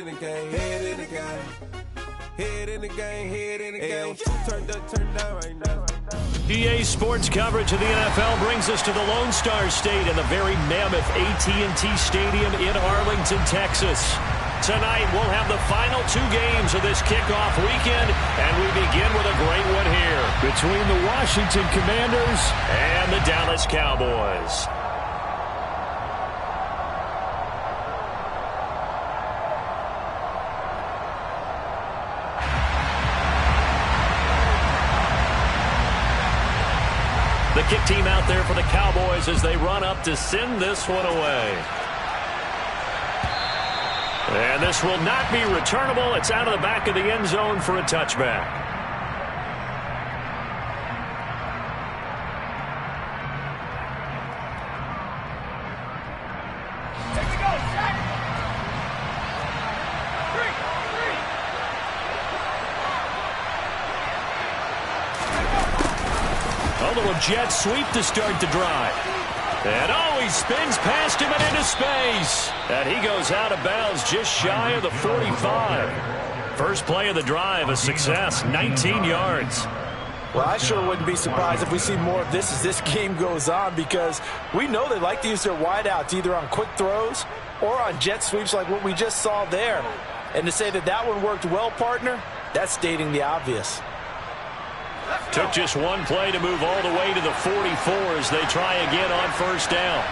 in the game, head in the game. Head in the game, head in the game. Turned up, turned down right now. EA Sports coverage of the NFL brings us to the Lone Star State and the very mammoth AT&T Stadium in Arlington, Texas. Tonight, we'll have the final 2 games of this kickoff weekend, and we begin with a great one here between the Washington Commanders and the Dallas Cowboys. The kick team out there for the Cowboys as they run up to send this one away. And this will not be returnable. It's out of the back of the end zone for a touchback. A little jet sweep to start the drive. And he spins past him and into space. And he goes out of bounds just shy of the 45. First play of the drive, a success, 19 yards. Well, I sure wouldn't be surprised if we see more of this as this game goes on, because we know they like to use their wideouts either on quick throws or on jet sweeps like what we just saw there. And to say that that one worked well, partner, that's stating the obvious. Took just one play to move all the way to the 44 as they try again on first down.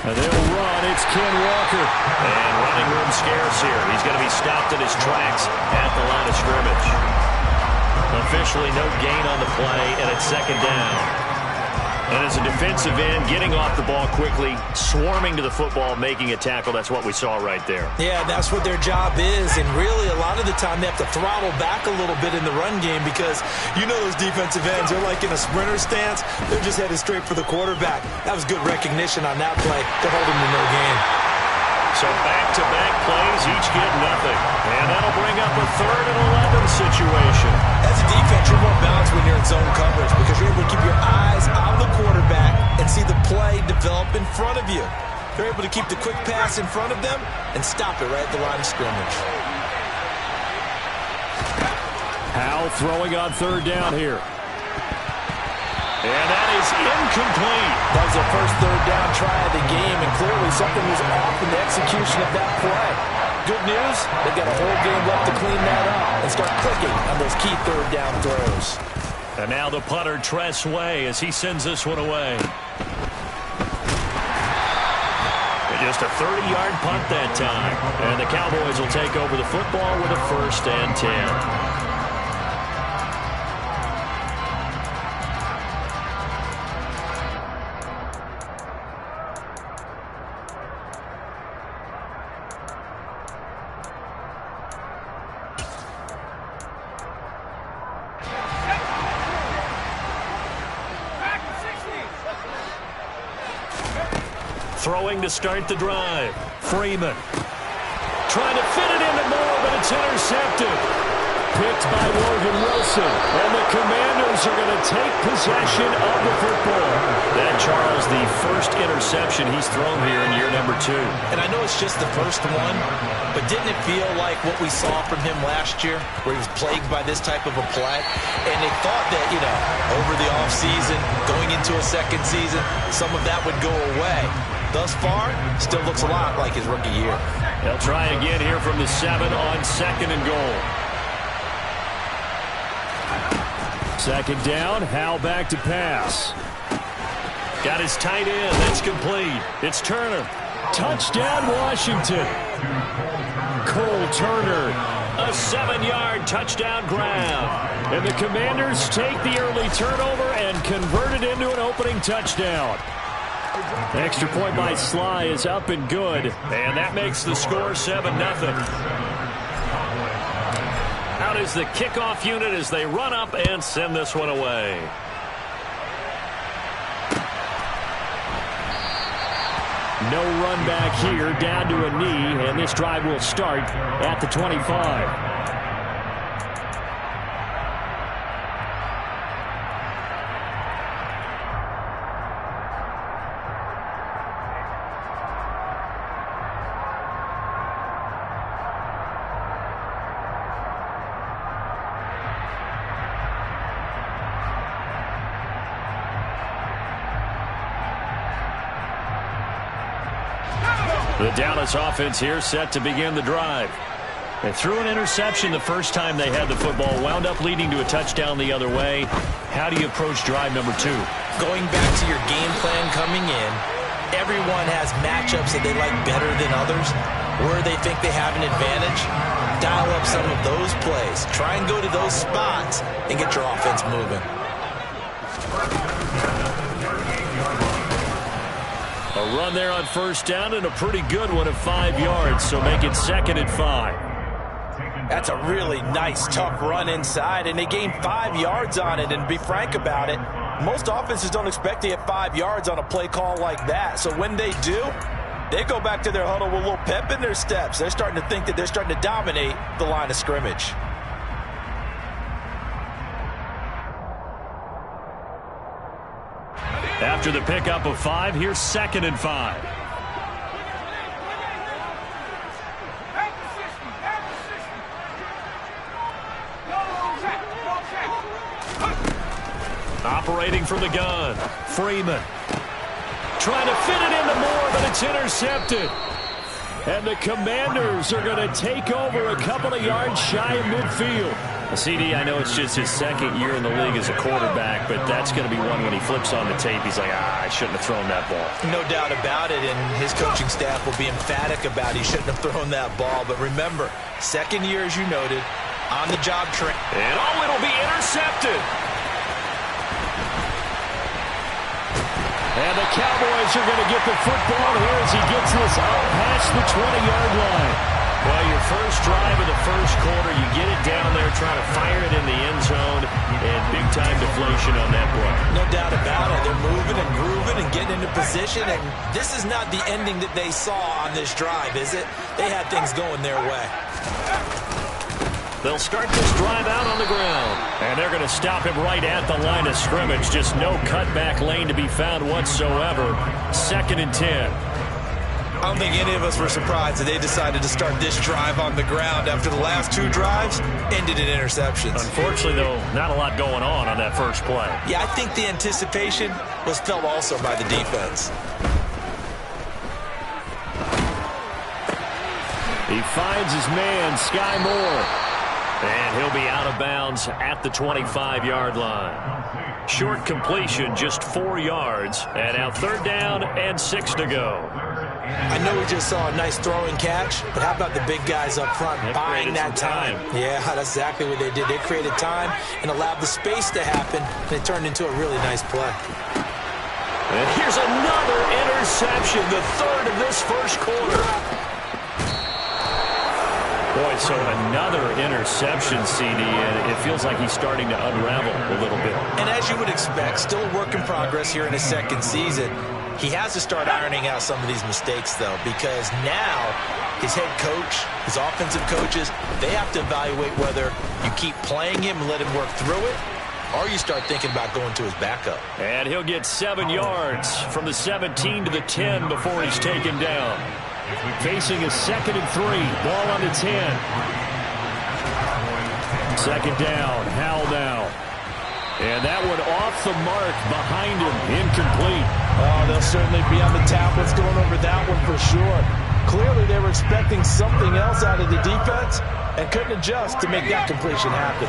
And they'll run. It's Ken Walker. And running room scarce here. He's going to be stopped in his tracks at the line of scrimmage. Officially no gain on the play, and it's second down. And as a defensive end, getting off the ball quickly, swarming to the football, making a tackle, that's what we saw right there. Yeah, that's what their job is, and really a lot of the time they have to throttle back a little bit in the run game because you know those defensive ends, they're like in a sprinter stance. They're just headed straight for the quarterback. That was good recognition on that play to hold them to no gain. So back-to-back plays, each get nothing. And that'll bring up a 3rd and 11 situation. As a defense, you're more balanced when you're in zone coverage because you're able to keep your eyes on the quarterback and see the play develop in front of you. They're able to keep the quick pass in front of them and stop it right at the line of scrimmage. Howell throwing on 3rd down here. And that is incomplete. That was their first 3rd down try of the game, and clearly something was off in the execution of that play. Good news, they've got a whole game left to clean that up and start clicking on those key 3rd down throws. And now the punter, Tress Way, as he sends this one away. And just a 30-yard punt that time. And the Cowboys will take over the football with a 1st and 10. Throwing to start the drive. Freeman. Trying to fit it into Moore, but it's intercepted. Picked by Logan Wilson. And the Commanders are going to take possession of the football. That, Charles, the first interception he's thrown here in year number 2. And I know it's just the first one, but didn't it feel like what we saw from him last year, where he was plagued by this type of a play? And they thought that, over the offseason, going into a second season, some of that would go away. Thus far, still looks a lot like his rookie year. They'll try again here from the 7 on 2nd and goal. 2nd down, Howell back to pass. Got his tight end, that's complete. It's Turner. Touchdown, Washington. Cole Turner, a 7-yard touchdown grab. And the Commanders take the early turnover and convert it into an opening touchdown. Extra point by Sly is up and good, and that makes the score 7-0. Out is the kickoff unit as they run up and send this one away. No run back here, down to a knee, and this drive will start at the 25. The Dallas offense here set to begin the drive. They threw an interception the first time they had the football, wound up leading to a touchdown the other way. How do you approach drive number 2? Going back to your game plan coming in, everyone has matchups that they like better than others, where they think they have an advantage. Dial up some of those plays. Try and go to those spots and get your offense moving. A run there on first down and a pretty good one of 5 yards, so make it 2nd and 5. That's a really nice, tough run inside, and they gained 5 yards on it. And to be frank about it, most offenses don't expect to get 5 yards on a play call like that. So when they do, they go back to their huddle with a little pep in their steps. They're starting to think that they're starting to dominate the line of scrimmage. After the pickup of 5, here's 2nd and 5. Operating from the gun, Freeman. Trying to fit it into Moore, but it's intercepted. And the Commanders are going to take over a couple of yards shy of midfield. CD, I know it's just his 2nd year in the league as a quarterback, but that's going to be one when he flips on the tape, he's like, I shouldn't have thrown that ball. No doubt about it, and his coaching staff will be emphatic about he shouldn't have thrown that ball. But remember, 2nd year, as you noted, on-the-job training. And it'll be intercepted. And the Cowboys are going to get the football here as he gets this up past the 20-yard line. Well, your first drive of the first quarter, you get it down there, trying to fire it in the end zone, and big-time deflation on that play. No doubt about it. They're moving and grooving and getting into position, and this is not the ending that they saw on this drive, is it? They had things going their way. They'll start this drive out on the ground, and they're going to stop him right at the line of scrimmage. Just no cutback lane to be found whatsoever. 2nd and 10. I don't think any of us were surprised that they decided to start this drive on the ground after the last 2 drives ended in interceptions. Unfortunately, though, not a lot going on that first play. Yeah, I think the anticipation was felt also by the defense. He finds his man, Sky Moore. And he'll be out of bounds at the 25-yard line. Short completion, just 4 yards. And now 3rd down and 6 to go. I know we just saw a nice throwing catch, but how about the big guys up front buying that time? Yeah, that's exactly what they did. They created time and allowed the space to happen, and it turned into a really nice play. And here's another interception, the 3rd of this first quarter. Boy, so another interception, CD, and it feels like he's starting to unravel a little bit. And as you would expect, still a work in progress here in his 2nd season. He has to start ironing out some of these mistakes, though, because now his head coach, his offensive coaches, they have to evaluate whether you keep playing him and let him work through it, or you start thinking about going to his backup. And he'll get 7 yards from the 17 to the 10 before he's taken down. Facing a 2nd and 3. Ball on the 10. 2nd down. Howell now. And that one off the mark behind him. Incomplete. Oh, they'll certainly be on the tablets going over that one for sure. Clearly they were expecting something else out of the defense and couldn't adjust to make that completion happen.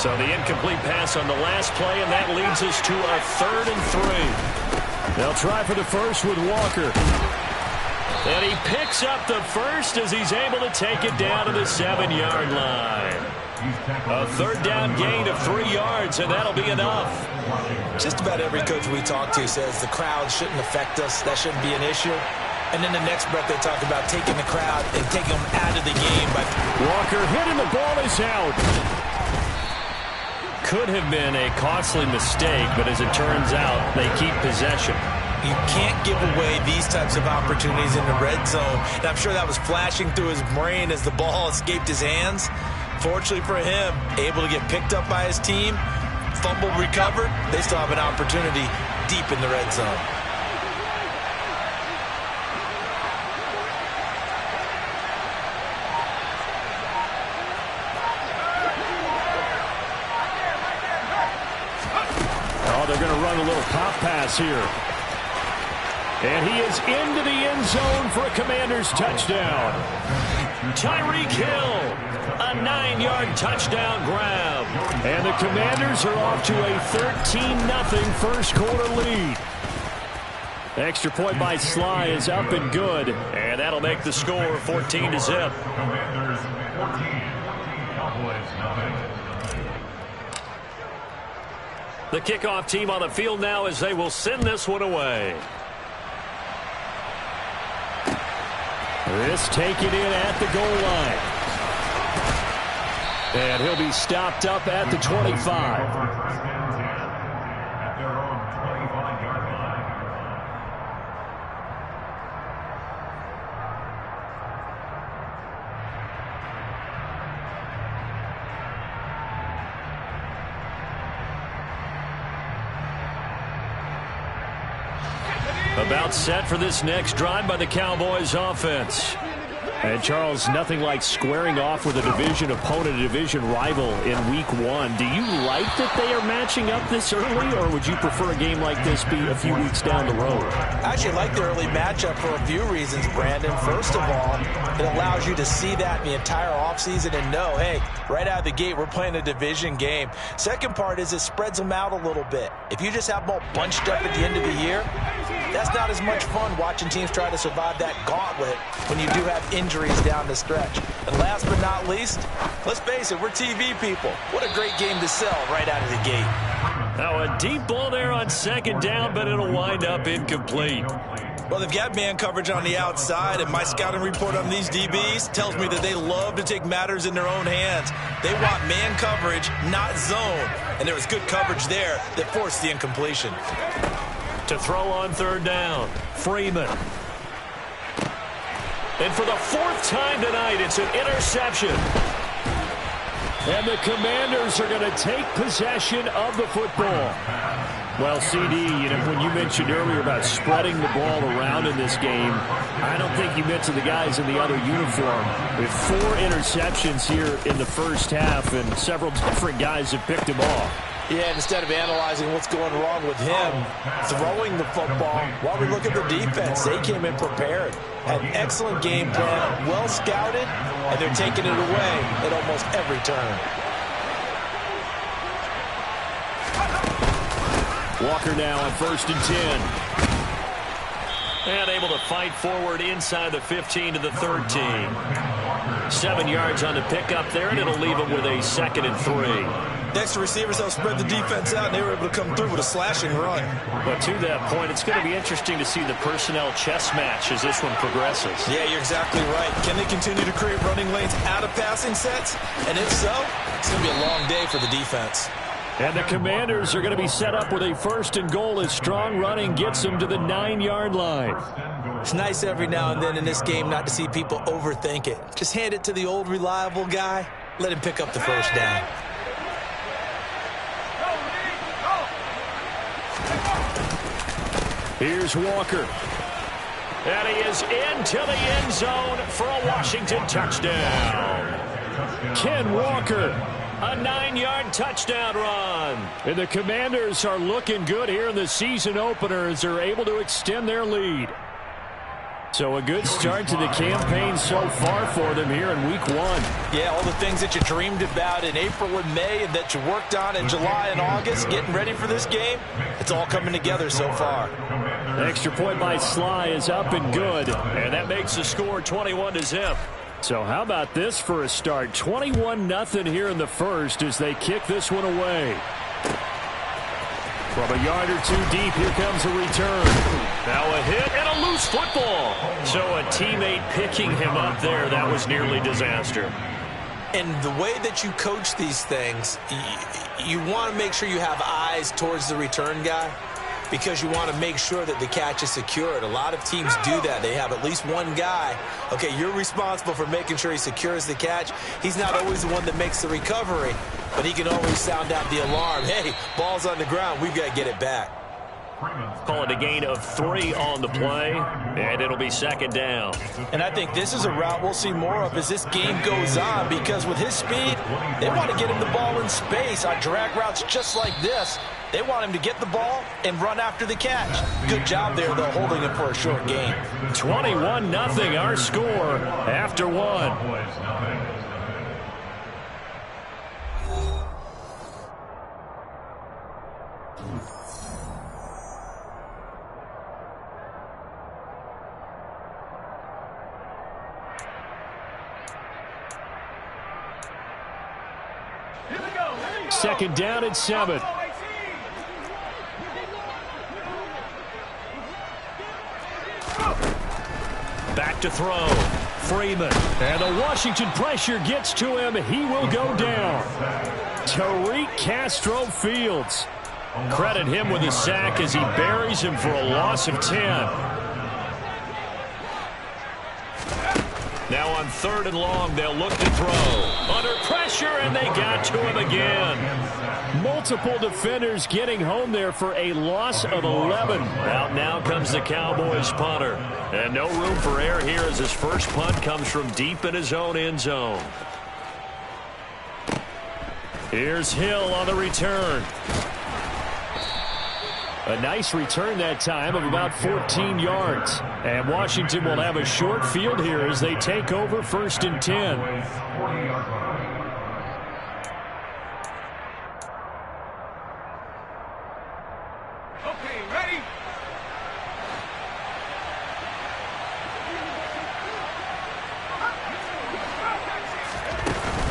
So the incomplete pass on the last play, and that leads us to a 3rd and 3. They'll try for the first with Walker. And he picks up the first as he's able to take it down to the 7-yard line. A 3rd down gain of 3 yards, and that'll be enough. Just about every coach we talk to says the crowd shouldn't affect us. That shouldn't be an issue. And then the next breath they talk about taking the crowd and taking them out of the game. Walker hit and the ball is out. Could have been a costly mistake, but as it turns out, they keep possession. You can't give away these types of opportunities in the red zone. And I'm sure that was flashing through his brain as the ball escaped his hands. Fortunately for him, able to get picked up by his team, fumble recovered. They still have an opportunity deep in the red zone. Oh, they're going to run a little pop pass here. And he is into the end zone for a Commanders touchdown. Tyreek Hill, a 9-yard touchdown grab. And the Commanders are off to a 13-0 first quarter lead. Extra point by Sly is up and good. And that'll make the score 14-0. Commanders 14, Cowboys 9. The kickoff team on the field now as they will send this one away. This taken in at the goal line. And he'll be stopped up at the 25. About set for this next drive by the Cowboys offense. And Charles, nothing like squaring off with a division opponent, a division rival in week 1. Do you like that they are matching up this early, or would you prefer a game like this be a few weeks down the road? I actually like the early matchup for a few reasons, Brandon. First of all, it allows you to see that in the entire offseason and know, hey, right out of the gate, we're playing a division game. Second part is it spreads them out a little bit. If you just have them all bunched up at the end of the year, that's not as much fun watching teams try to survive that gauntlet when you do have injuries down the stretch. And last but not least, let's face it, we're TV people. What a great game to sell right out of the gate. Now a deep ball there on second down, but it'll wind up incomplete. Well, they've got man coverage on the outside, and my scouting report on these DBs tells me that they love to take matters in their own hands. They want man coverage, not zone. And there was good coverage there that forced the incompletion. To throw on third down, Freeman. And for the 4th time tonight, it's an interception. And the Commanders are going to take possession of the football. Well, CD, when you mentioned earlier about spreading the ball around in this game, I don't think you mentioned the guys in the other uniform. With 4 interceptions here in the first half, and several different guys have picked them off. Yeah, and instead of analyzing what's going wrong with him, throwing the football, while we look at the defense, they came in prepared. Had an excellent game plan, well scouted, and they're taking it away at almost every turn. Walker now on 1st and 10. And able to fight forward inside the 15 to the 13. 7 yards on the pickup there, and it'll leave him with a 2nd and 3. Next to receivers, they'll spread the defense out, and they were able to come through with a slashing run. But to that point, it's going to be interesting to see the personnel chess match as this one progresses. Yeah, you're exactly right. Can they continue to create running lanes out of passing sets? And if so, it's going to be a long day for the defense. And the Commanders are going to be set up with a 1st and goal as strong running gets them to the 9-yard line. It's nice every now and then in this game not to see people overthink it. Just hand it to the old reliable guy. Let him pick up the first down. Here's Walker. And he is into the end zone for a Washington touchdown. Ken Walker, a 9-yard touchdown run. And the Commanders are looking good here in the season opener as they're able to extend their lead. So a good start to the campaign so far for them here in week 1. Yeah, all the things that you dreamed about in April and May and that you worked on in July and August, getting ready for this game, it's all coming together so far. Extra point by Sly is up and good, and that makes the score 21-0. So how about this for a start? 21-0 here in the first as they kick this one away. From a yard or 2 deep, here comes a return. Now a hit and a loose football. So a teammate picking him up there, that was nearly disaster. And the way that you coach these things, you want to make sure you have eyes towards the return guy because you want to make sure that the catch is secured. A lot of teams do that. They have at least one guy. Okay, you're responsible for making sure he secures the catch. He's not always the one that makes the recovery, but he can always sound out the alarm. Hey, ball's on the ground. We've got to get it back. Call it a gain of 3 on the play, and it'll be 2nd down. And I think this is a route we'll see more of as this game goes on because with his speed, they want to get him the ball in space on drag routes just like this. They want him to get the ball and run after the catch. Good job there, though, holding him for a short gain. 21-0 our score after one. Second down and 7. Back to throw. Freeman. And the Washington pressure gets to him. He will go down. Tariq Castro-Fields. Credit him with a sack as he buries him for a loss of 10. Now on 3rd and long, they'll look to throw. Under pressure, and they got to him again. Multiple defenders getting home there for a loss of 11. Out now comes the Cowboys punter. And no room for error here as his first punt comes from deep in his own end zone. Here's Hill on the return. A nice return that time of about 14 yards. And Washington will have a short field here as they take over 1st and 10. Okay, ready?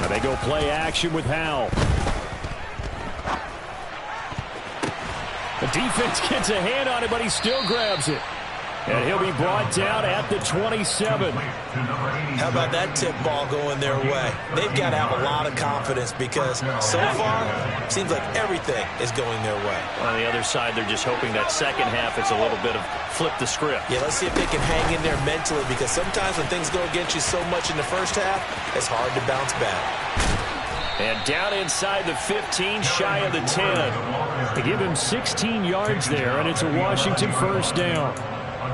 Now they go play action with Howell. The defense gets a hand on it, but he still grabs it. And he'll be brought down at the 27. How about that tip ball going their way? They've got to have a lot of confidence because so far, it seems like everything is going their way. On the other side, they're just hoping that second half is a little bit of flip the script. Yeah, let's see if they can hang in there mentally because sometimes when things go against you so much in the first half, it's hard to bounce back. And down inside the 15, shy of the 10. They give him 16 yards there, and it's a Washington first down.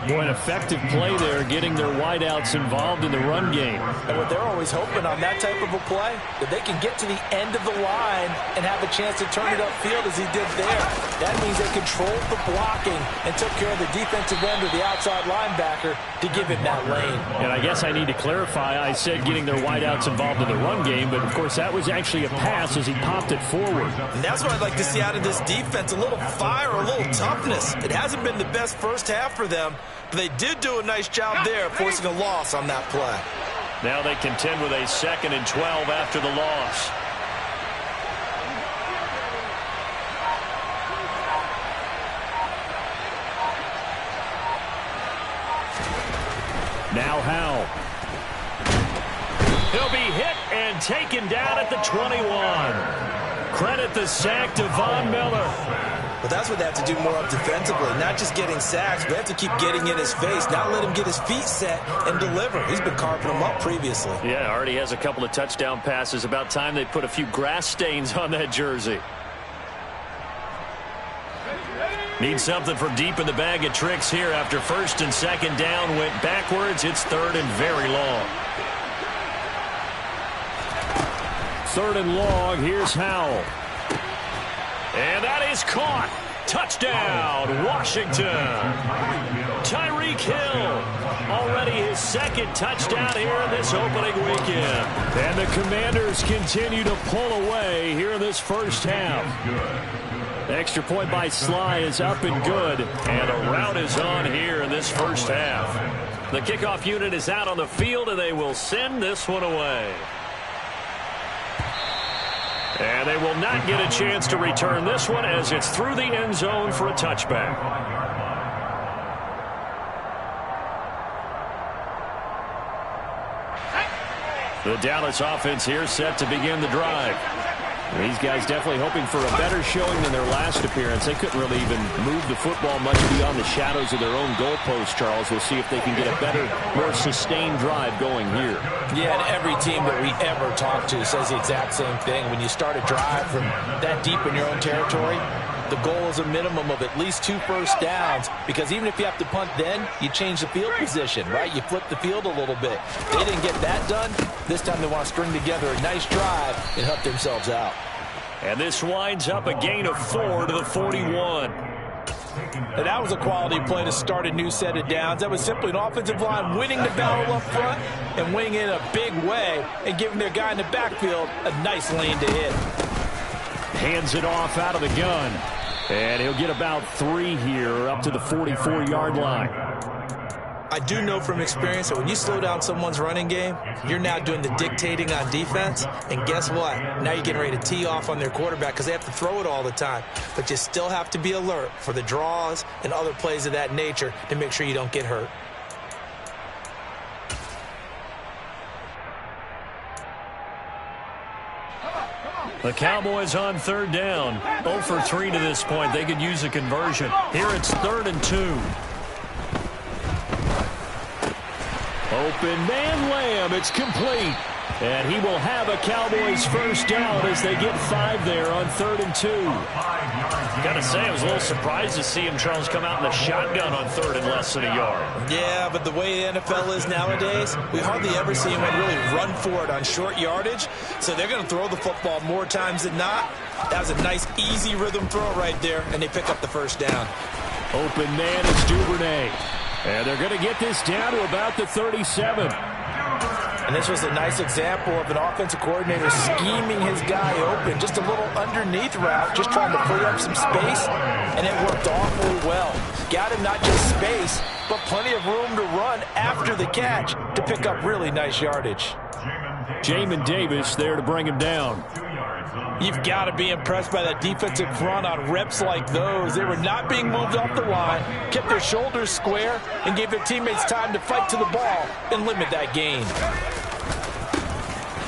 Boy, an effective play there, getting their wideouts involved in the run game. And what they're always hoping on that type of a play, that they can get to the end of the line and have a chance to turn it upfield as he did there. That means they controlled the blocking and took care of the defensive end or the outside linebacker to give him that lane. And I guess I need to clarify, I said getting their wideouts involved in the run game, but of course that was actually a pass as he popped it forward. And that's what I'd like to see out of this defense, a little fire, a little toughness. It hasn't been the best first half for them, but they did do a nice job there, forcing a loss on that play. Now they contend with a 2nd and 12 after the loss. Now Howell. He'll be hit and taken down at the 21. Credit the sack to Von Miller. But that's what they have to do more of defensively, not just getting sacks, but they have to keep getting in his face, not let him get his feet set and deliver. He's been carving them up previously. Yeah, already has a couple of touchdown passes. About time they put a few grass stains on that jersey. Need something from deep in the bag of tricks here after 1st and 2nd down. Went backwards. It's 3rd and very long. 3rd and long. Here's Howell. And that is caught. Touchdown, Washington. Tyreek Hill, already his 2nd touchdown here in this opening weekend. And the Commanders continue to pull away here in this first half. Extra point by Sly is up and good. And a rout is on here in this first half. The kickoff unit is out on the field, and they will send this one away. And they will not get a chance to return this one as it's through the end zone for a touchback. The Dallas offense here set to begin the drive. These guys definitely hoping for a better showing than their last appearance. They couldn't really even move the football much beyond the shadows of their own goalpost, Charles. We'll see if they can get a better, more sustained drive going here. Yeah, and every team that we ever talk to says the exact same thing. When you start a drive from that deep in your own territory, the goal is a minimum of at least 2 first downs, because even if you have to punt then, you change the field position, right? You flip the field a little bit. They didn't get that done. This time they want to string together a nice drive and help themselves out. And this winds up a gain of 4 to the 41. And that was a quality play to start a new set of downs. That was simply an offensive line winning the battle up front and winning it in a big way and giving their guy in the backfield a nice lane to hit. Hands it off out of the gun. And he'll get about 3 here up to the 44-yard line. I do know from experience that when you slow down someone's running game, you're now doing the dictating on defense. And guess what? Now you're getting ready to tee off on their quarterback because they have to throw it all the time. But you still have to be alert for the draws and other plays of that nature to make sure you don't get hurt. The Cowboys on 3rd down. 0 for 3 to this point. They could use a conversion. Here it's 3rd and 2. Open man Lamb. It's complete. And he will have a Cowboys first down as they get 5 there on 3rd and 2. Gotta say, I was a little surprised to see him, Charles, come out in the shotgun on 3rd and less than a yard. Yeah, but the way the NFL is nowadays, we hardly ever see anyone really run for it on short yardage. So they're going to throw the football more times than not. That was a nice, easy rhythm throw right there, and they pick up the first down. Open man is Duvernay. And they're going to get this down to about the 37. And this was a nice example of an offensive coordinator scheming his guy open. Just a little underneath route, just trying to free up some space, and it worked awfully well. Got him not just space, but plenty of room to run after the catch to pick up really nice yardage. Jamin Davis there to bring him down. You've got to be impressed by that defensive front on reps like those. They were not being moved off the line, kept their shoulders square, and gave their teammates time to fight to the ball and limit that gain.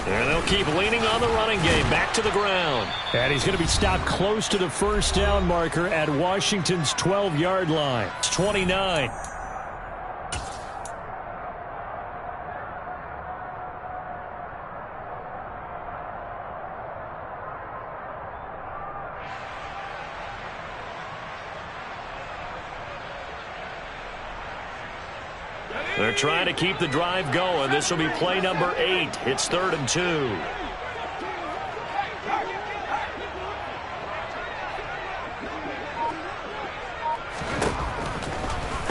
And they'll keep leaning on the running game. Back to the ground. And he's going to be stopped close to the first down marker at Washington's 12-yard line. It's 29. They're trying to keep the drive going. This will be play number 8. It's 3rd and 2.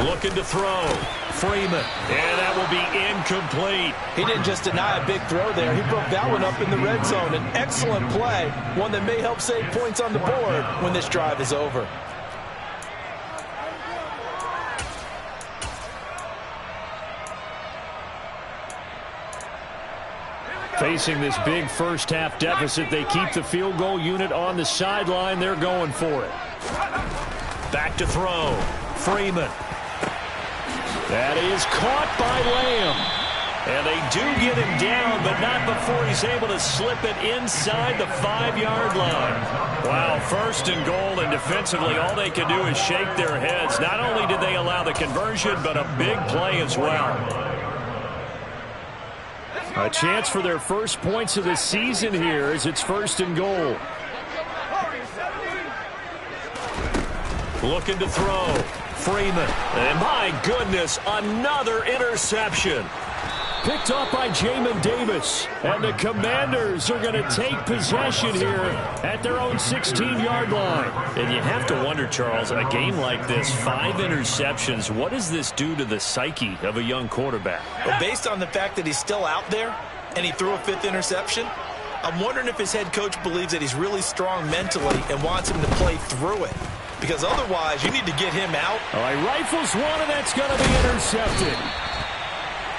Looking to throw. Freeman. And that will be incomplete. He didn't just deny a big throw there. He broke that one up in the red zone. An excellent play. One that may help save points on the board when this drive is over. Facing this big first-half deficit, they keep the field goal unit on the sideline. They're going for it. Back to throw. Freeman. That is caught by Lamb. And they do get him down, but not before he's able to slip it inside the 5-yard line. Wow, 1st and goal, and defensively all they can do is shake their heads. Not only did they allow the conversion, but a big play as well. A chance for their first points of the season here as it's 1st and goal. Looking to throw. Freeman. And my goodness, another interception. Picked off by Jamin Davis. And the Commanders are going to take possession here at their own 16-yard line. And you have to wonder, Charles, a game like this, 5 interceptions, what does this do to the psyche of a young quarterback? Well, based on the fact that he's still out there and he threw a 5th interception, I'm wondering if his head coach believes that he's really strong mentally and wants him to play through it. Because otherwise, you need to get him out. All right, rifles one, and that's going to be intercepted.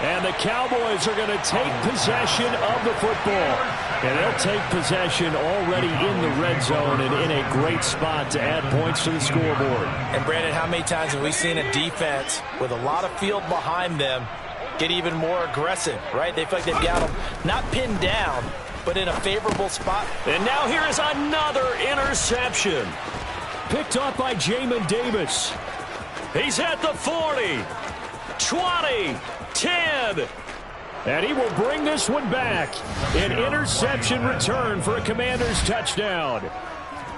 And the Cowboys are going to take possession of the football. And they'll take possession already in the red zone and in a great spot to add points to the scoreboard. And, Brandon, how many times have we seen a defense with a lot of field behind them get even more aggressive, right? They feel like they've got them not pinned down, but in a favorable spot. And now here is another interception. Picked up by Jamin Davis. He's at the 40, 20, 10. And he will bring this one back. An interception return for a Commanders touchdown.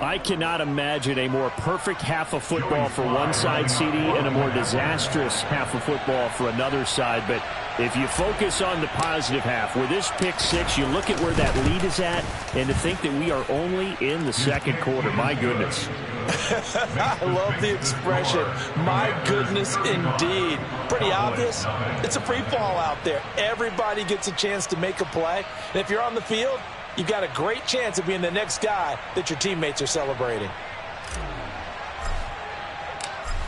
I cannot imagine a more perfect half of football for one side, CD, and a more disastrous half of football for another side. But if you focus on the positive half, with this pick six, you look at where that lead is at, and to think that we are only in the second quarter. My goodness. I love the expression, my goodness indeed. Pretty obvious. It's a free fall out there. Everybody gets a chance to make a play. And if you're on the field, you've got a great chance of being the next guy that your teammates are celebrating.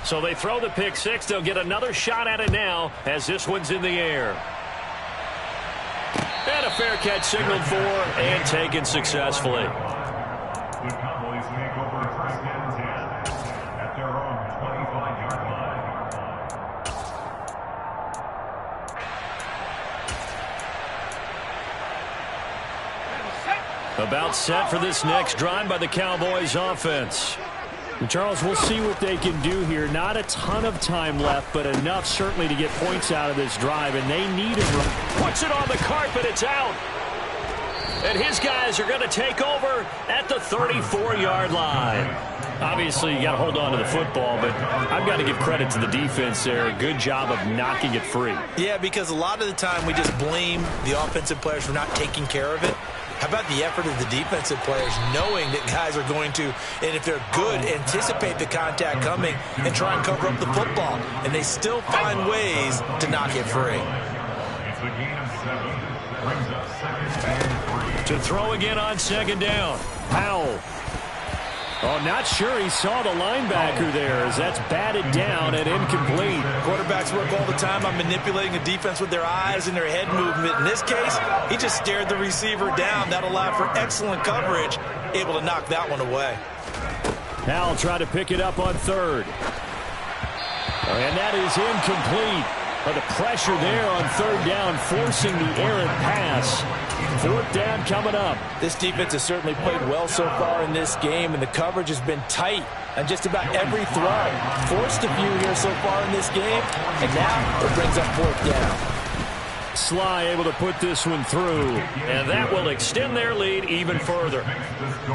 So they throw the pick six. They'll get another shot at it now as this one's in the air. And a fair catch signaled for and taken successfully. The Cowboys take over first and 10 at their own 25-yard line. About set for this next drive by the Cowboys offense. And Charles, we'll see what they can do here. Not a ton of time left, but enough certainly to get points out of this drive, and they need it. Puts it on the carpet. It's out. And his guys are going to take over at the 34-yard line. Obviously, you got to hold on to the football, but I've got to give credit to the defense there. Good job of knocking it free. Yeah, because a lot of the time we just blame the offensive players for not taking care of it. How about the effort of the defensive players knowing that guys are going to, and if they're good, anticipate the contact coming and try and cover up the football. And they still find ways to knock it free. It's a gain of 7. Brings up second and 3. To throw again on second down. Powell. Oh, not sure he saw the linebacker there as that's batted down and incomplete. Quarterbacks work all the time on manipulating a defense with their eyes and their head movement. In this case, he just stared the receiver down. That allowed for excellent coverage, able to knock that one away. Powell tried to pick it up on third. And that is incomplete. But the pressure there on third down, forcing the errant pass. Fourth down coming up. This defense has certainly played well so far in this game, and the coverage has been tight on just about every throw. Forced a few here so far in this game, and now it brings up fourth down. Sly able to put this one through, and that will extend their lead even further.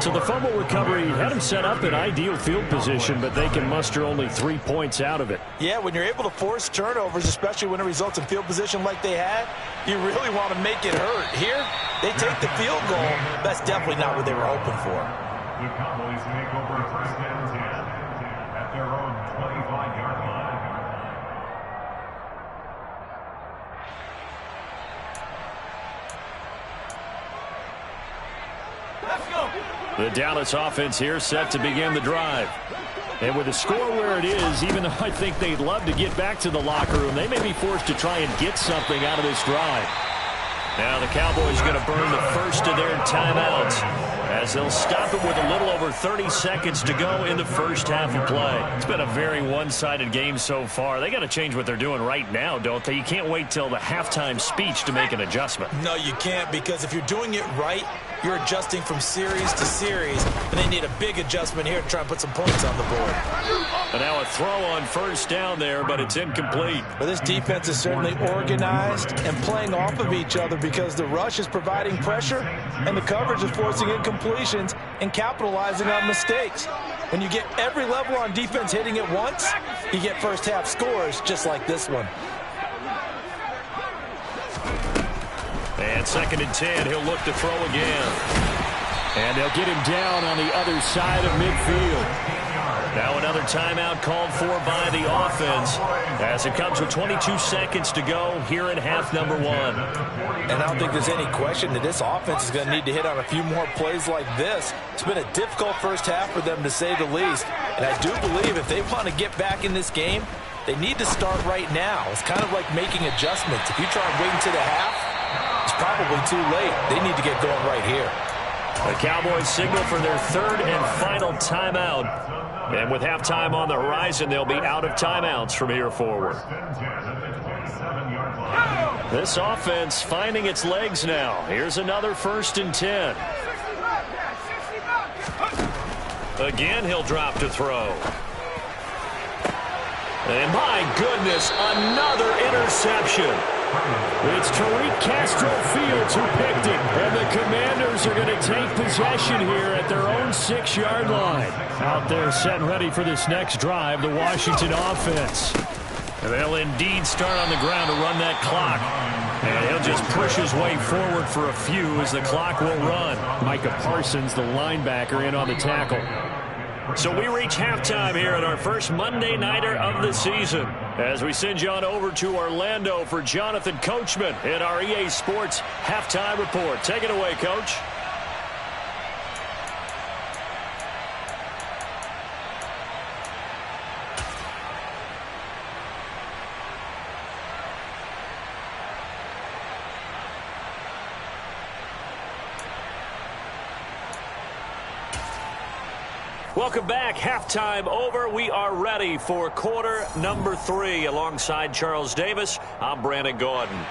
So the fumble recovery had them set up in ideal field position, but they can muster only 3 points out of it. Yeah, when you're able to force turnovers, especially when it results in field position like they had, you really want to make it hurt. Here, they take the field goal. That's definitely not what they were hoping for. The Cowboys take over first and 10 at their own 25-yard line. The Dallas offense here set to begin the drive. And with the score where it is, even though I think they'd love to get back to the locker room, they may be forced to try and get something out of this drive. Now the Cowboys going to burn the first of their timeouts as they'll stop it with a little over 30 seconds to go in the first half of play. It's been a very one-sided game so far. They got to change what they're doing right now, don't they? You can't wait till the halftime speech to make an adjustment. No, you can't, because if you're doing it right, you're adjusting from series to series, and they need a big adjustment here to try and put some points on the board. And now a throw on first down there, but it's incomplete. But this defense is certainly organized and playing off of each other because the rush is providing pressure and the coverage is forcing incompletions and capitalizing on mistakes. When you get every level on defense hitting at once, you get first half scores just like this one. And second and 10, he'll look to throw again. And they'll get him down on the other side of midfield. Now another timeout called for by the offense as it comes with 22 seconds to go here in half number one. And I don't think there's any question that this offense is going to need to hit on a few more plays like this. It's been a difficult first half for them, to say the least. And I do believe if they want to get back in this game, they need to start right now. It's kind of like making adjustments. If you try and wait until the half, it's probably too late. They need to get going right here. The Cowboys signal for their third and final timeout. And with halftime on the horizon, they'll be out of timeouts from here forward. This offense finding its legs now. Here's another first and 10. Again, he'll drop to throw. And my goodness, another interception. It's Tariq Castro Fields who picked it, and the Commanders are going to they take possession here at their own 6-yard line. Out there set and ready for this next drive, the Washington offense. And they'll indeed start on the ground to run that clock. And he'll just push his way forward for a few as the clock will run. Micah Parsons, the linebacker, in on the tackle. So we reach halftime here at our first Monday Nighter of the season, as we send you on over to Orlando for Jonathan Coachman in our EA Sports Halftime Report. Take it away, Coach. Welcome back. Halftime over. We are ready for quarter number 3. Alongside Charles Davis, I'm Brandon Gaudin.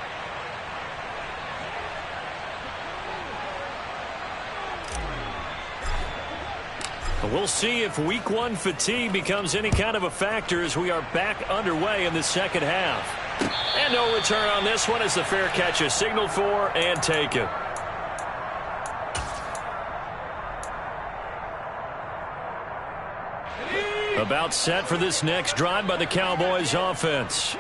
We'll see if week 1 fatigue becomes any kind of a factor as we are back underway in the second half. And no return on this one as the fair catch is signaled for and taken. About set for this next drive by the Cowboys offense.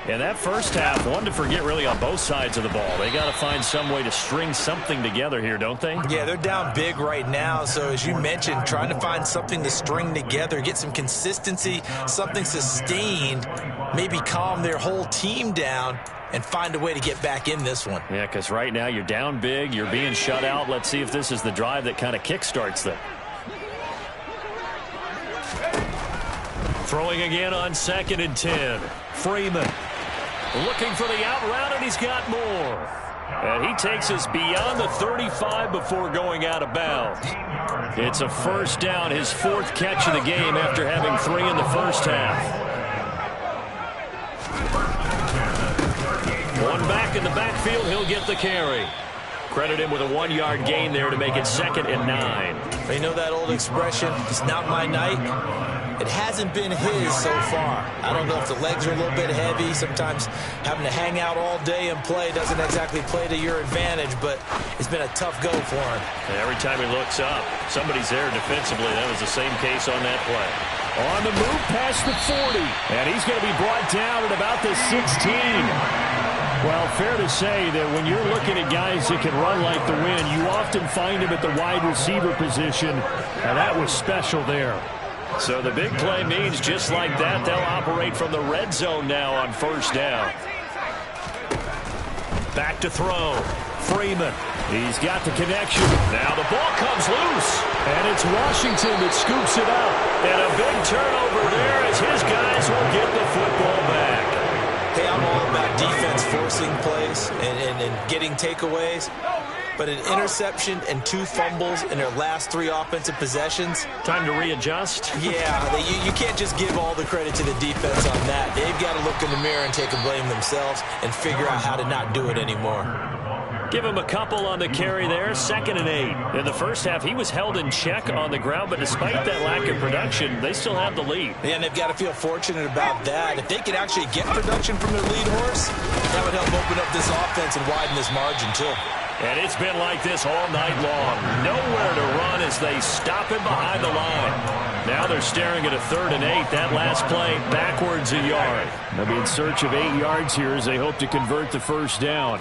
And that first half, one to forget really on both sides of the ball. They got to find some way to string something together here, don't they? Yeah, they're down big right now. So as you mentioned, trying to find something to string together, get some consistency, something sustained, maybe calm their whole team down and find a way to get back in this one. Yeah, because right now you're down big, you're being shut out. Let's see if this is the drive that kind of kickstarts them. Throwing again on 2nd and 10. Freeman looking for the out route, and he's got more. And he takes us beyond the 35 before going out of bounds. It's a first down, his 4th catch of the game after having 3 in the first half. One back in the backfield, he'll get the carry. Credit him with a 1-yard gain there to make it 2nd and 9. They know that old expression, it's not my night. It hasn't been his so far. I don't know if the legs are a little bit heavy. Sometimes having to hang out all day and play doesn't exactly play to your advantage, but it's been a tough go for him. And every time he looks up, somebody's there defensively. That was the same case on that play. On the move past the 40, and he's going to be brought down at about the 16. Well, fair to say that when you're looking at guys that can run like the wind, you often find them at the wide receiver position, and that was special there. So the big play means just like that, they'll operate from the red zone now on first down. Back to throw. Freeman. He's got the connection. Now the ball comes loose. And it's Washington that scoops it up. And a big turnover there as his guys will get the football back. Hey, I'm all about defense forcing plays and getting takeaways. But an interception and 2 fumbles in their last 3 offensive possessions. Time to readjust? Yeah, you can't just give all the credit to the defense on that. They've got to look in the mirror and take a blame themselves and figure out how to not do it anymore. Give him a couple on the carry there, 2nd and 8. In the first half, he was held in check on the ground, but despite that lack of production, they still have the lead. Yeah, and they've got to feel fortunate about that. If they could actually get production from their lead horse, that would help open up this offense and widen this margin, too. And it's been like this all night long. Nowhere to run as they stop him behind the line. Now they're staring at a 3rd and 8. That last play backwards a yard. They'll be in search of 8 yards here as they hope to convert the first down.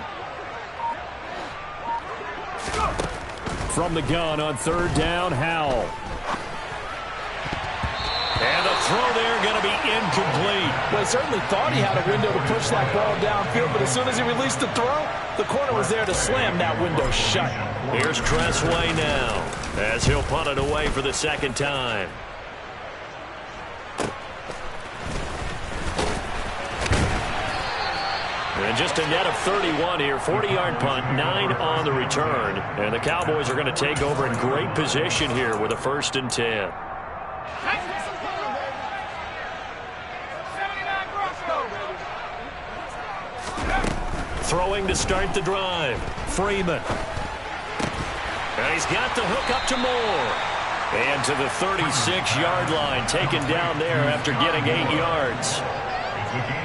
From the gun on 3rd down, Howell. And the throw there going to be incomplete. Well, he certainly thought he had a window to push that ball downfield, but as soon as he released the throw, the corner was there to slam that window shut. Here's Tressway now as he'll punt it away for the 2nd time. And just a net of 31 here, 40-yard punt, 9 on the return. And the Cowboys are going to take over in great position here with a 1st and 10. Throwing to start the drive. Freeman. And he's got the hook up to Moore. And to the 36-yard line, taken down there after getting 8 yards.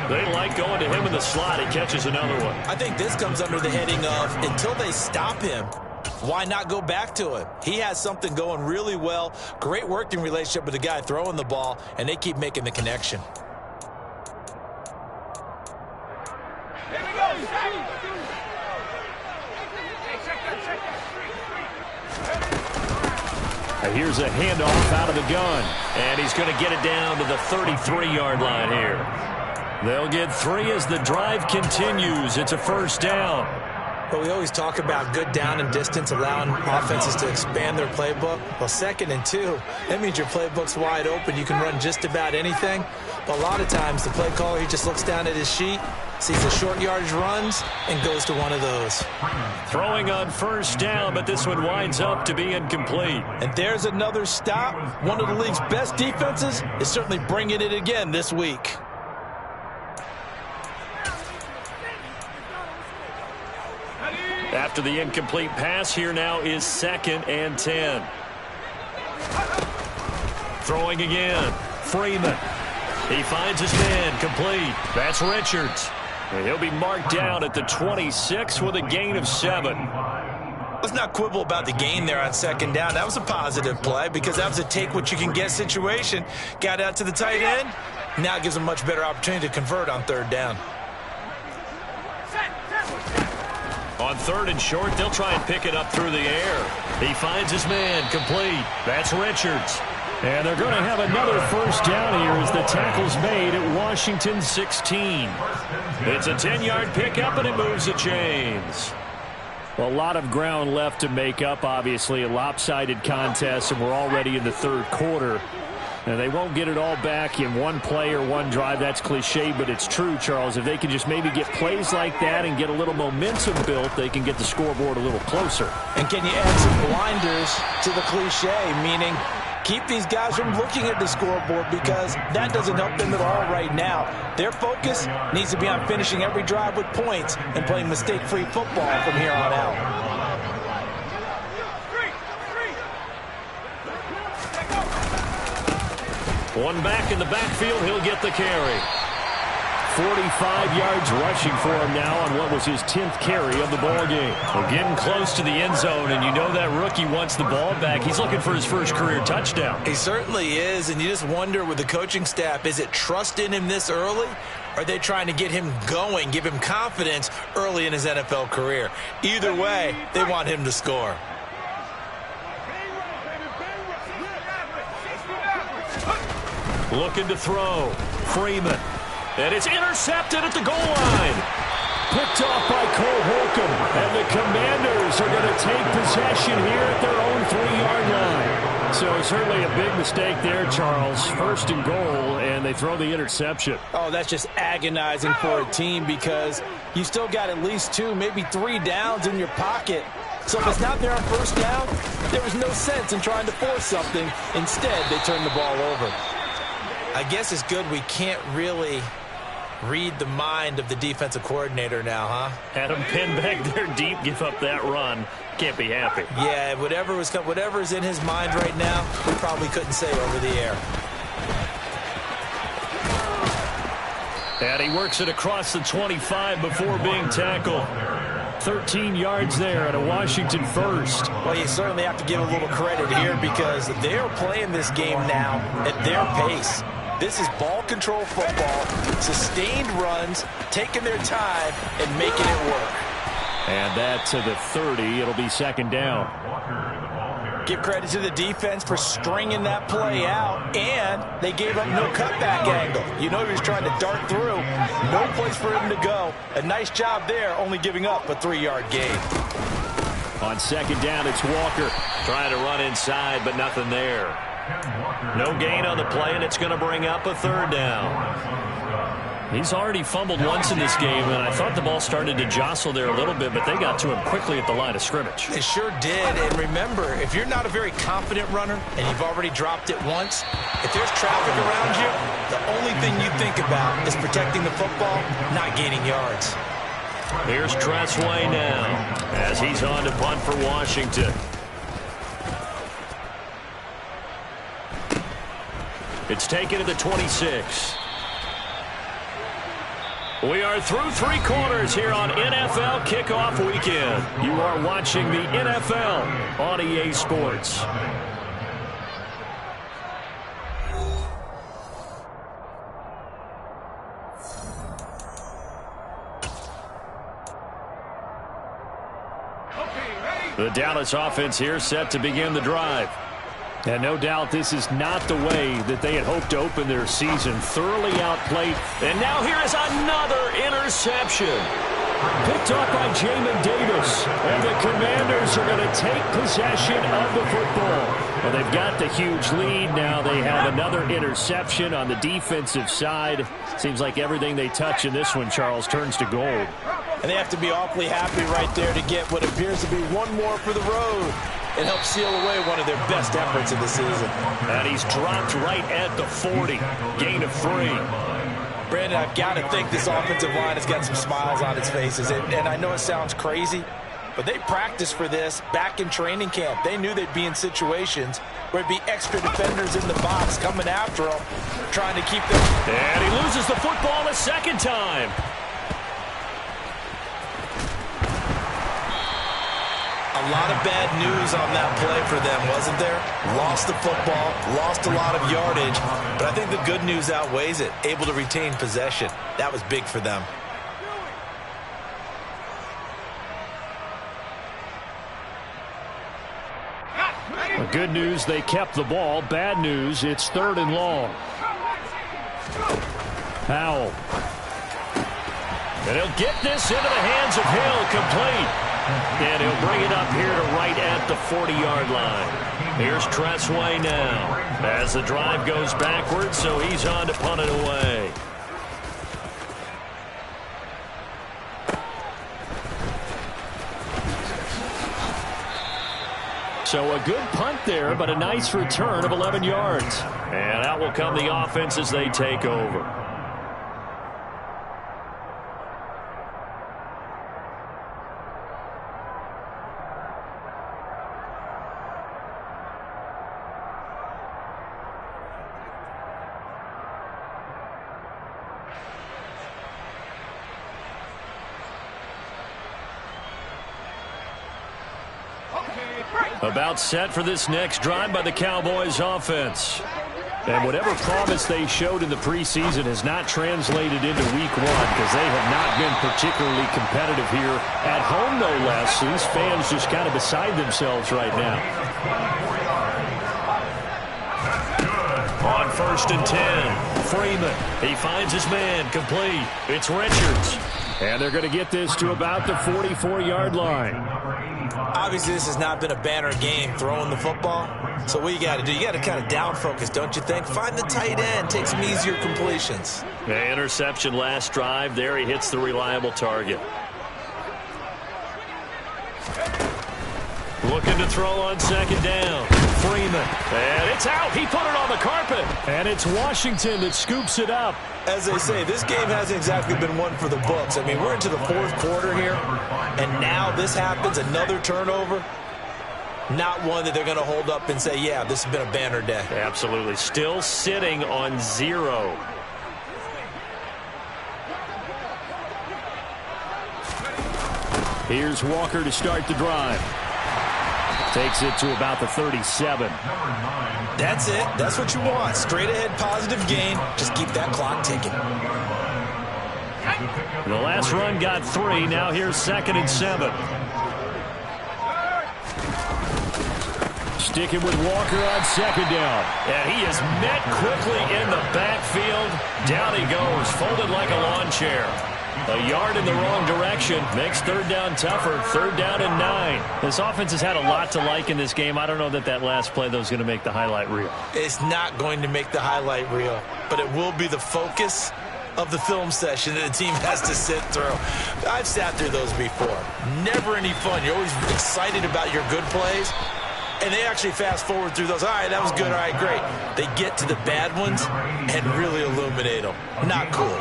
They like going to him in the slot. He catches another one. I think this comes under the heading of until they stop him, why not go back to it? He has something going really well. Great working relationship with the guy throwing the ball, and they keep making the connection. Here's a handoff out of the gun, and he's going to get it down to the 33-yard line here. They'll get 3 as the drive continues. It's a first down. But we always talk about good down and distance, allowing offenses to expand their playbook. Well, 2nd and 2, that means your playbook's wide open. You can run just about anything. But a lot of times, the play caller, he just looks down at his sheet, sees the short yardage runs, and goes to one of those. Throwing on first down, but this one winds up to be incomplete. And there's another stop. One of the league's best defenses is certainly bringing it again this week. After the incomplete pass, here now is 2nd and 10. Throwing again. Freeman. He finds his man complete. That's Richards. And he'll be marked down at the 26 with a gain of 7. Let's not quibble about the gain there on 2nd down. That was a positive play because that was a take-what-you-can-get situation. Got out to the tight end. Now it gives him a much better opportunity to convert on 3rd down. On 3rd and short, they'll try and pick it up through the air. He finds his man complete. That's Richards. And they're going to have another first down here as the tackle's made at Washington 16. It's a 10-yard pickup, and it moves the chains. Well, a lot of ground left to make up, obviously. A lopsided contest, and we're already in the 3rd quarter. And they won't get it all back in one play or one drive. That's cliche, but it's true, Charles. If they can just maybe get plays like that and get a little momentum built, they can get the scoreboard a little closer. And can you add some blinders to the cliche, meaning keep these guys from looking at the scoreboard because that doesn't help them at all right now. Their focus needs to be on finishing every drive with points and playing mistake-free football from here on out. One back in the backfield, he'll get the carry. 45 yards rushing for him now on what was his 10th carry of the ball game. We're getting close to the end zone, and you know that rookie wants the ball back. He's looking for his first career touchdown. He certainly is, and you just wonder with the coaching staff, is it trust in him this early? Or are they trying to get him going, give him confidence early in his NFL career? Either way, they want him to score. Looking to throw. Freeman. And it's intercepted at the goal line. Picked off by Cole Holcomb. And the Commanders are going to take possession here at their own 3-yard line. So certainly a big mistake there, Charles. 1st and goal, and they throw the interception. Oh, that's just agonizing for a team because you still got at least 2, maybe 3 downs in your pocket. So if it's not there on 1st down, there was no sense in trying to force something. Instead, they turn the ball over. I guess it's good we can't really read the mind of the defensive coordinator now, huh? Had him pinned back there deep, give up that run. Can't be happy. Yeah, whatever's in his mind right now, we probably couldn't say over the air. And he works it across the 25 before being tackled. 13 yards there at a Washington first. Well, you certainly have to give a little credit here because they're playing this game now at their pace. This is ball control football, sustained runs, taking their time, and making it work. And that to the 30. It'll be 2nd down. Give credit to the defense for stringing that play out, and they gave up no cutback angle. You know he was trying to dart through. No place for him to go. A nice job there, only giving up a 3-yard gain. On 2nd down, it's Walker. Trying to run inside, but nothing there. No gain on the play, and it's going to bring up a 3rd down. He's already fumbled once in this game, and I thought the ball started to jostle there a little bit, but they got to him quickly at the line of scrimmage. They sure did, and remember, if you're not a very confident runner and you've already dropped it once, if there's traffic around you, the only thing you think about is protecting the football, not gaining yards. Here's Tressway now as he's on to punt for Washington. It's taken to the 26. We are through 3 quarters here on NFL Kickoff Weekend. You are watching the NFL on EA Sports. The Dallas offense here set to begin the drive. And no doubt this is not the way that they had hoped to open their season. Thoroughly outplayed. And now here is another interception. Picked off by Jamin Davis. And the Commanders are going to take possession of the football. Well, they've got the huge lead. Now they have another interception on the defensive side. Seems like everything they touch in this one, Charles, turns to gold. And they have to be awfully happy right there to get what appears to be one more for the road. It helps seal away one of their best efforts of the season. And he's dropped right at the 40. Gain of 3. Brandon, I've got to think this offensive line has got some smiles on its faces. And I know it sounds crazy, but they practiced for this back in training camp. They knew they'd be in situations where it'd be extra defenders in the box coming after them, trying to keep them. And he loses the football a second time. A lot of bad news on that play for them, wasn't there? Lost the football, lost a lot of yardage, but I think the good news outweighs it. Able to retain possession. That was big for them. Good news, they kept the ball. Bad news, it's 3rd and long. Howell. And he'll get this into the hands of Hill, complete. And he'll bring it up here to right at the 40-yard line. Here's Tressway now. As the drive goes backwards, so he's on to punt it away. So a good punt there, but a nice return of 11 yards. And out will come the offense as they take over. About set for this next drive by the Cowboys offense. And whatever promise they showed in the preseason has not translated into week 1 because they have not been particularly competitive here at home, no less. So these fans just kind of beside themselves right now. On 1st and 10, Freeman. He finds his man, complete. It's Richards. And they're going to get this to about the 44-yard line. Obviously, this has not been a banner game throwing the football. So what you got to do, you got to kind of down focus, don't you think? Find the tight end, take some easier completions. The interception last drive. There he hits the reliable target. Looking to throw on 2nd down. Freeman. And it's out. He put it on the carpet. And it's Washington that scoops it up. As they say, this game hasn't exactly been one for the books. I mean, we're into the 4th quarter here, and now this happens, another turnover. Not one that they're going to hold up and say, yeah, this has been a banner day. Absolutely. Still sitting on 0. Here's Walker to start the drive. Takes it to about the 37. That's it. That's what you want. Straight ahead positive gain. Just keep that clock ticking. The last run got 3. Now here's 2nd and 7. Sticking with Walker on 2nd down. And he is met quickly in the backfield. Down he goes, folded like a lawn chair. A yard in the wrong direction makes 3rd down tougher. 3rd down and 9. This offense has had a lot to like in this game. I don't know that last play, though, is going to make the highlight reel. It's not going to make the highlight reel, but it will be the focus of the film session that the team has to sit through. I've sat through those before. Never any fun. You're always excited about your good plays. And they actually fast forward through those. All right, that was good. All right, great. They get to the bad ones and really illuminate them. Not cool.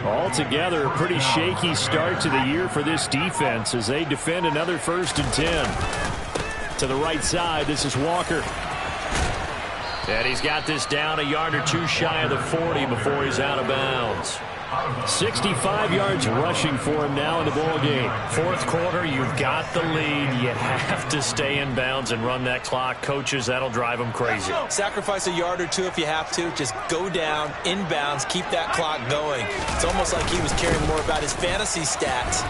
Altogether, a pretty shaky start to the year for this defense as they defend another 1st and 10. To the right side, this is Walker. And he's got this down a yard or 2 shy of the 40 before he's out of bounds. 65 yards rushing for him now in the ball game. Fourth quarter, you've got the lead. You have to stay in bounds and run that clock. Coaches, that'll drive them crazy. Sacrifice a yard or two if you have to. Just go down, in bounds, keep that clock going. It's almost like he was caring more about his fantasy stats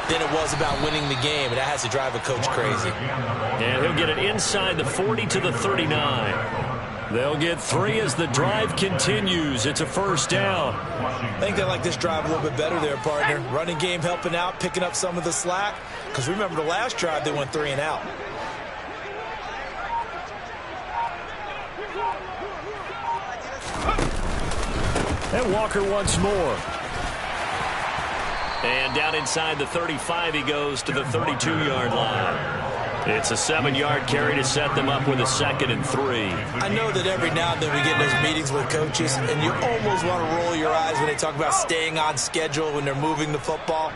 than it was about winning the game, and that has to drive a coach crazy. And he'll get it inside the 40 to the 39. They'll get 3 as the drive continues. It's a first down. I think they like this drive a little bit better there, partner. Running game helping out, picking up some of the slack. Because remember the last drive, they went 3 and out. And Walker once more. And down inside the 35, he goes to the 32-yard line. It's a 7-yard carry to set them up with a 2nd and 3. I know that every now and then we get in those meetings with coaches, and you almost want to roll your eyes when they talk about staying on schedule when they're moving the football.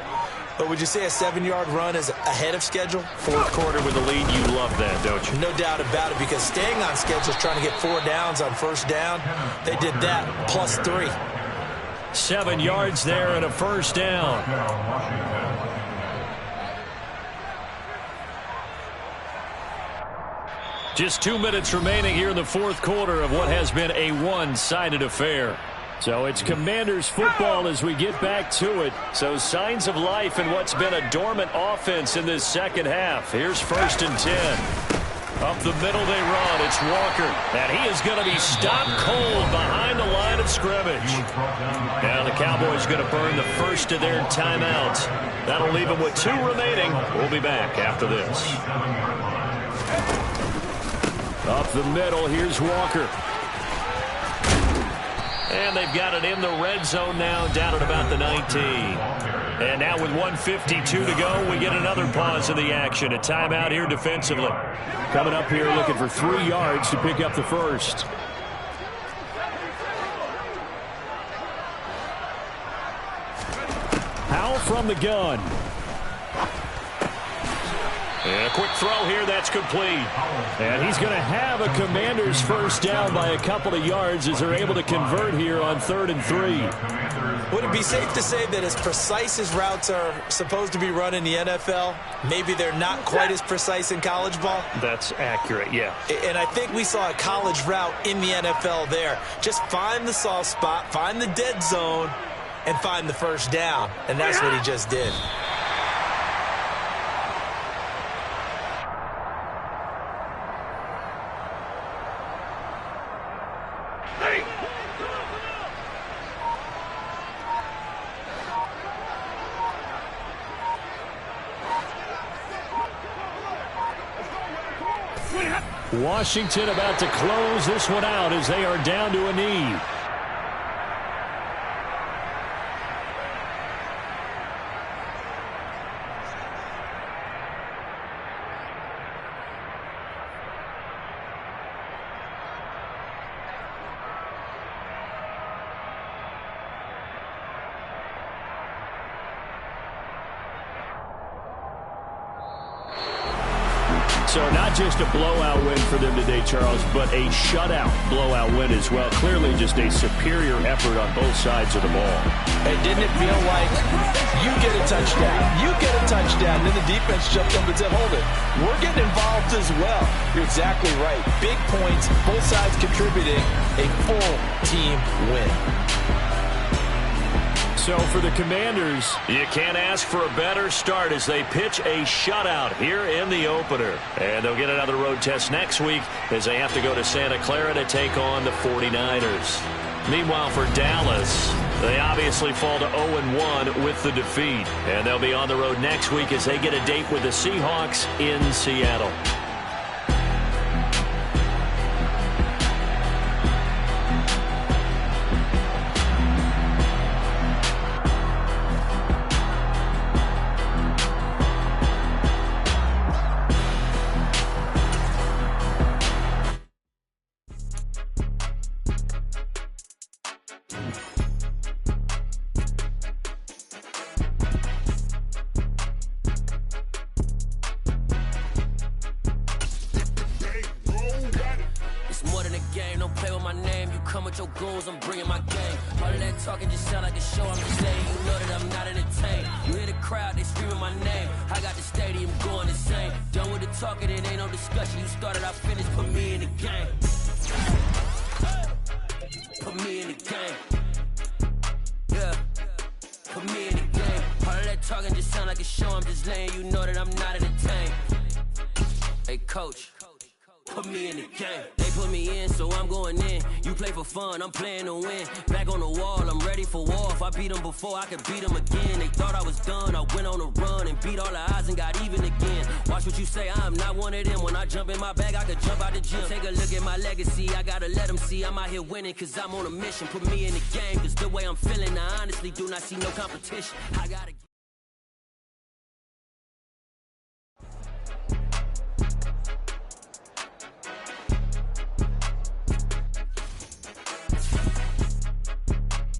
But would you say a 7-yard run is ahead of schedule? Fourth quarter with the lead, you love that, don't you? No doubt about it, because staying on schedule is trying to get 4 downs on first down. They did that, plus 3. 7 yards there and a first down. Just 2 minutes remaining here in the fourth quarter of what has been a one-sided affair. So it's Commanders football as we get back to it. So signs of life in what's been a dormant offense in this second half. Here's 1st and 10. Up the middle they run. It's Walker. And he is going to be stopped cold behind the line of scrimmage. Now the Cowboys going to burn the first of their timeouts. That'll leave them with 2 remaining. We'll be back after this. Up the middle, here's Walker. And they've got it in the red zone now, down at about the 19. And now with 1:52 to go, we get another pause of the action. A timeout here defensively. Coming up here looking for 3 yards to pick up the first. Howell from the gun. And a quick throw here, that's complete. And he's going to have a Commanders first down by a couple of yards as they're able to convert here on 3rd and 3. Would it be safe to say that as precise as routes are supposed to be run in the NFL, maybe they're not quite as precise in college ball? That's accurate, yeah. And I think we saw a college route in the NFL there. Just find the soft spot, find the dead zone, and find the first down. And that's what he just did. Washington about to close this one out as they are down to a knee. So not just a blowout win for them today, Charles, but a shutout blowout win as well. Clearly just a superior effort on both sides of the ball. Hey, didn't it feel like you get a touchdown, then the defense jumped up and said, hold it, we're getting involved as well. You're exactly right. Big points, both sides contributing, a full team win. So for the Commanders, you can't ask for a better start as they pitch a shutout here in the opener. And they'll get another road test next week as they have to go to Santa Clara to take on the 49ers. Meanwhile, for Dallas, they obviously fall to 0-1 with the defeat. And they'll be on the road next week as they get a date with the Seahawks in Seattle. come with your goons, I'm bringing my gang. All of that talking just sound like a show, I'm just letting you know that I'm not entertained. You hear the crowd, they screaming my name. I got the stadium going insane. Done with the talking, it ain't no discussion. You started, I finished, put me in the game. Put me in the game. Yeah. Put me in the game. All of that talking just sound like a show, I'm just letting you know that I'm not entertained. Hey, coach. Put me in the game. They put me in, so I'm going in. You play for fun, I'm playing to win. Back on the wall, I'm ready for war. If I beat them before, I could beat them again. They thought I was done, I went on a run and beat all the odds and got even again. Watch what you say, I'm not one of them. When I jump in my bag, I could jump out the gym. Take a look at my legacy, I gotta let them see I'm out here winning, cause I'm on a mission. Put me in the game, cause the way I'm feeling, I honestly do not see no competition. I gotta